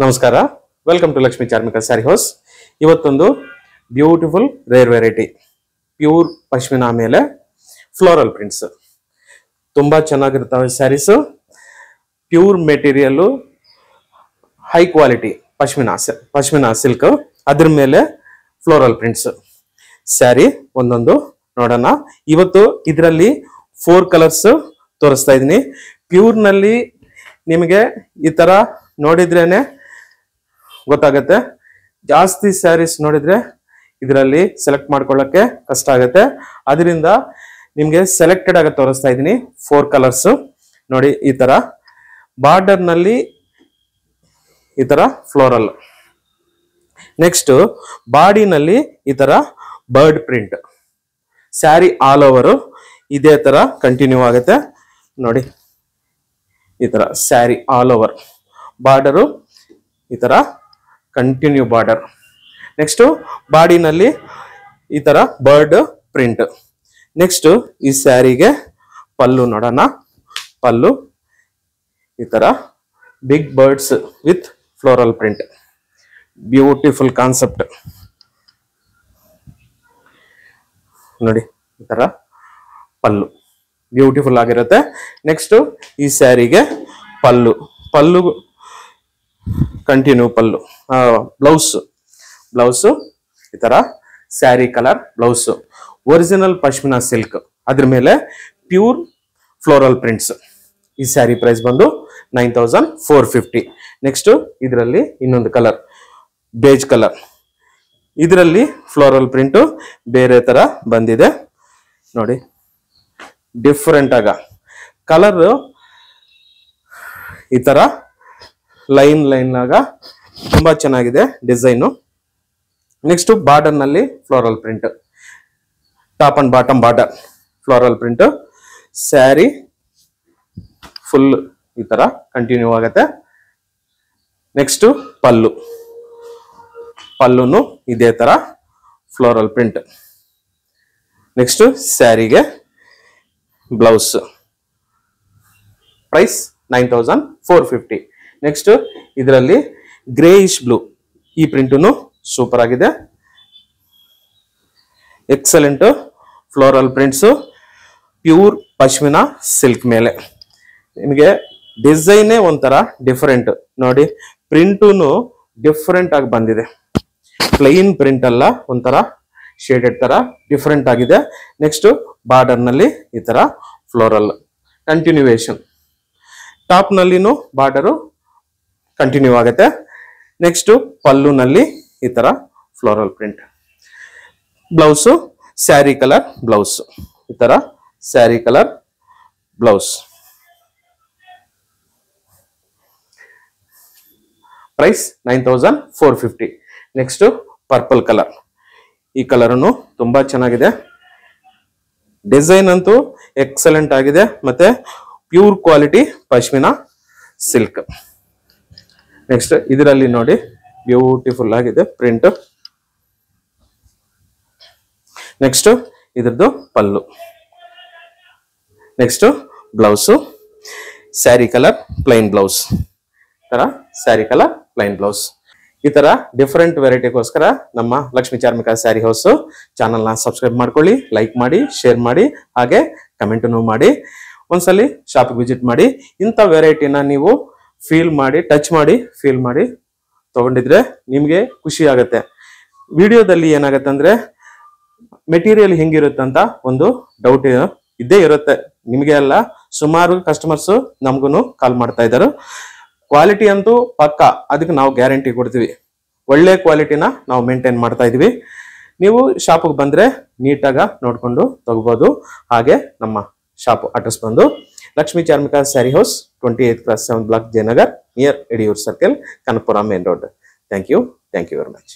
ನಮಸ್ಕಾರ, welcome to Lakshmi Charmika saree house. ಇವತ್ತೊಂದು beautiful rare variety pure pashmina ಮೇಲೆ ಫ್ಲೋರಲ್ ಪ್ರಿಂಟ್ಸ್ ತುಂಬಾ ಚೆನ್ನಾಗಿರ್ತವೆ sarees. Pure material, high quality pashmina silk, ಅದ್ರ ಮೇಲೆ ಫ್ಲೋರಲ್ ಪ್ರಿಂಟ್ಸ್ ಸ್ಯಾರಿ ಒಂದೊಂದು ನೋಡೋಣ. ಇವತ್ತು ಇದರಲ್ಲಿ 4 ಕಲರ್ಸ್ ತೋರಿಸ್ತಾ ಇದೀನಿ. ಪ್ಯೂರ್ ನಲ್ಲಿ ನಿಮಗೆ ಈ ತರ ನೋಡಿದ್ರೇನೆ ಗೊತ್ತಾಗತ್ತೆ. ಜಾಸ್ತಿ ಸ್ಯಾರೀಸ್ ನೋಡಿದ್ರೆ ಇದರಲ್ಲಿ ಸೆಲೆಕ್ಟ್ ಮಾಡ್ಕೊಳ್ಳಕ್ಕೆ ಕಷ್ಟ ಆಗುತ್ತೆ. ಅದರಿಂದ ನಿಮ್ಗೆ ಸೆಲೆಕ್ಟೆಡ್ ಆಗಿ ತೋರಿಸ್ತಾ ಇದ್ದೀನಿ 4 ಕಲರ್ಸ್ ನೋಡಿ. ಈ ತರ ಬಾರ್ಡರ್ ನಲ್ಲಿ ಈ ತರ ಫ್ಲೋರಲ್, ನೆಕ್ಸ್ಟ್ ಬಾಡಿನಲ್ಲಿ ಈ ತರ bird print. Sari all over ಇದೇ ತರ ಕಂಟಿನ್ಯೂ ಆಗುತ್ತೆ ನೋಡಿ. ಈ ತರ ಸ್ಯಾರಿ ಆಲ್ ಓವರ್ ಬಾರ್ಡರು ಈ ತರ ಕಂಟಿನ್ಯೂ ಬಾರ್ಡರ್. ನೆಕ್ಸ್ಟ್ ಬಾಡಿನಲ್ಲಿ ಈ ತರ ಬರ್ಡ್ ಪ್ರಿಂಟ್. ನೆಕ್ಸ್ಟ್ ಈ ಸ್ಯಾರಿಗೆ ಪಲ್ಲು ನೋಡೋಣ. ಪಲ್ಲು ಈ ತರ big birds with floral print, beautiful concept ನೋಡಿ. ಈ ತರ ಪಲ್ಲು ಬ್ಯೂಟಿಫುಲ್ ಆಗಿರುತ್ತೆ. ನೆಕ್ಸ್ಟ್ ಈ ಸ್ಯಾರಿಗೆ ಪಲ್ಲು ಕಂಟಿನ್ಯೂ ಪಲ್ಲು. ಬ್ಲೌಸ್ ಈ ತರ saree colour blouse, original pashmina silk, ಅದ್ರ ಮೇಲೆ ಪ್ಯೂರ್ ಫ್ಲೋರಲ್ ಪ್ರಿಂಟ್ಸ್. ಈ ಸ್ಯಾರಿ ಪ್ರೈಸ್ ಬಂದು 9450. ನೆಕ್ಸ್ಟ್ ಇದರಲ್ಲಿ ಇನ್ನೊಂದು ಕಲರ್ ಬೇಜ್ ಕಲರ್, ಇದರಲ್ಲಿ ಫ್ಲೋರಲ್ ಪ್ರಿಂಟ್ ಬೇರೆ ತರ ಬಂದಿದೆ ನೋಡಿ. ಡಿಫರೆಂಟ್ ಆಗ ಕಲರ್ ಈ ತರ ಲೈನ್ ಆಗ ತುಂಬಾ ಚೆನ್ನಾಗಿದೆ ಡಿಸೈನು. ನೆಕ್ಸ್ಟ್ ಬಾರ್ಡರ್ ನಲ್ಲಿ floral print, top and bottom border floral print. Saree full ಈ ತರ ಕಂಟಿನ್ಯೂ ಆಗುತ್ತೆ. ನೆಕ್ಸ್ಟ್ ಪಲ್ಲುನು ಇದೇ ತರ ಫ್ಲೋರಲ್ ಪ್ರಿಂಟ್. ನೆಕ್ಸ್ಟ್ ಸ್ಯಾರಿಗೆ ಬ್ಲೌಸ್, ಪ್ರೈಸ್ 9450. ನೆಕ್ಸ್ಟ್ ಇದರಲ್ಲಿ ಗ್ರೇಯಿಶ್ ಬ್ಲೂ, ಈ ಪ್ರಿಂಟುನು ಸೂಪರ್ ಆಗಿದೆ. Excellent floral prints, pure pashmina silk ಮೇಲೆ. ನಿಮಗೆ ಡಿಸೈನೇ ಒಂಥರ ಡಿಫರೆಂಟ್ ನೋಡಿ. ಪ್ರಿಂಟುನು ಡಿಫರೆಂಟ್ ಆಗಿ ಬಂದಿದೆ, ಪ್ಲೈನ್ ಪ್ರಿಂಟ್ ಅಲ್ಲ, ಒಂಥರ ಶೇಡೆಡ್ ತರ ಡಿಫರೆಂಟ್ ಆಗಿದೆ. ನೆಕ್ಸ್ಟ್ ಬಾರ್ಡರ್ ನಲ್ಲಿ ಈ ತರ ಫ್ಲೋರಲ್ ಕಂಟಿನ್ಯೂಯೇಷನ್, ಟಾಪ್ ನಲ್ಲಿನೂ ಬಾರ್ಡರು ಕಂಟಿನ್ಯೂ ಆಗುತ್ತೆ. ನೆಕ್ಸ್ಟ್ ಪಲ್ಲುನಲ್ಲಿ ಈ ತರ floral print. Blouse saree colour blouse, ಈ ತರ saree colour blouse. Price 9450. Next purple colour, ಈ ಕಲರ್ನು ತುಂಬಾ ಚೆನ್ನಾಗಿದೆ. ಡಿಸೈನ್ ಅಂತೂ ಎಕ್ಸಲೆಂಟ್ ಆಗಿದೆ, ಮತ್ತೆ pure quality pashmina silk. Next ಇದರಲ್ಲಿ ನೋಡಿ ಬ್ಯೂಟಿಫುಲ್ ಆಗಿದೆ ಪ್ರಿಂಟ್. ನೆಕ್ಸ್ಟ್ ಇದ್ರದ್ದು ಪಲ್ಲು. Next blouse saree colour plain blouse, ತರ ಸ್ಯಾರಿ ಕಲರ್ ಪ್ಲೈನ್ ಬ್ಲೌಸ್. ಈ ತರ ಡಿಫರೆಂಟ್ ವೆರೈಟಿಗೋಸ್ಕರ ನಮ್ಮ ಲಕ್ಷ್ಮೀ ಚಾರ್ಮಿಕ ಸ್ಯಾರಿ ಹೌಸ್ ಚಾನಲ್ನ ಸಬ್ಸ್ಕ್ರೈಬ್ ಮಾಡ್ಕೊಳ್ಳಿ, ಲೈಕ್ ಮಾಡಿ, ಶೇರ್ ಮಾಡಿ, ಹಾಗೆ ಕಮೆಂಟನ್ನು ಮಾಡಿ. ಒಂದ್ಸಲಿ ಶಾಪಿಗೆ ವಿಸಿಟ್ ಮಾಡಿ. ಇಂಥ ವೆರೈಟಿನ ನೀವು ಟಚ್ ಮಾಡಿ ಫೀಲ್ ಮಾಡಿ ತಗೊಂಡಿದ್ರೆ ನಿಮ್ಗೆ ಖುಷಿ ಆಗತ್ತೆ. ವಿಡಿಯೋದಲ್ಲಿ ಏನಾಗತ್ತೆ ಅಂದ್ರೆ ಮೆಟೀರಿಯಲ್ ಹೆಂಗಿರುತ್ತಂತ ಒಂದು ಡೌಟ್ ಇದ್ದೇ ಇರುತ್ತೆ ನಿಮ್ಗೆ. ಅಲ್ಲ, ಸುಮಾರು ಕಸ್ಟಮರ್ಸ್ ನಮ್ಗೂ ಕಾಲ್ ಮಾಡ್ತಾ ಇದ್ದಾರೆ. ಕ್ವಾಲಿಟಿ ಅಂತೂ ಪಕ್ಕ, ಅದಕ್ಕೆ ನಾವು ಗ್ಯಾರಂಟಿ ಕೊಡ್ತೀವಿ. ಒಳ್ಳೆ ಕ್ವಾಲಿಟಿನ ನಾವು ಮೇಂಟೈನ್ ಮಾಡ್ತಾ ಇದೀವಿ. ನೀವು ಶಾಪಿಗೆ ಬಂದ್ರೆ ನೀಟಾಗ ನೋಡ್ಕೊಂಡು ತಗೋಬಹುದು. ಹಾಗೆ ನಮ್ಮ ಶಾಪ್ ಅಡ್ರೆಸ್ ಬಂದು Lakshmi Charmika saree house, 28 × 7 block, Jayanagar, near Yediyur circle, Kanakapura main road. Thank you very much.